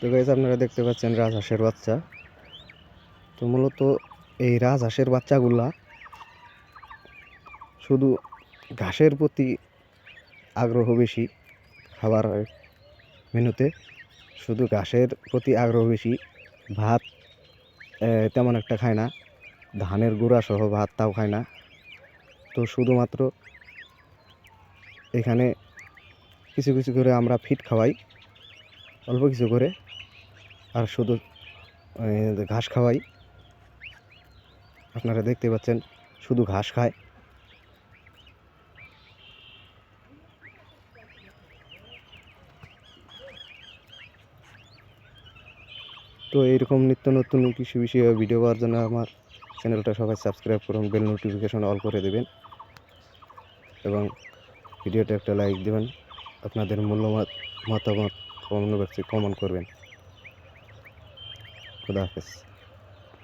তো গাইস আপনারা দেখতে পাচ্ছেন রাজহাঁসের বাচ্চা। তো মূলত এই রাজহাঁসের বাচ্চাগুলা শুধু ঘাসের প্রতি আগ্রহ বেশি, খাবার মেনুতে শুধু ঘাসের প্রতি আগ্রহ বেশি। ভাত তেমন একটা খায় না, ধানের গুঁড়া সহ ভাত তাও খায় না। তো শুধুমাত্র এখানে কিছু কিছু করে আমরা ফিড খাওয়াই, অল্প কিছু করে, আর শুধু ঘাস খাওয়াই। আপনারা দেখতে পাচ্ছেন শুধু ঘাস খায়। তো এইরকম নিত্য নতুন কৃষি বিষয়ে ভিডিও পাওয়ার জন্য আমার চ্যানেলটা সবাই সাবস্ক্রাইব করুন, বেল নোটিফিকেশন অল করে দেবেন এবং ভিডিওটা একটা লাইক দেবেন। আপনাদের মূল্যবান মতামত কমেন্ট বক্সে কমেন্ট করবেন। খুদা হাফেজ।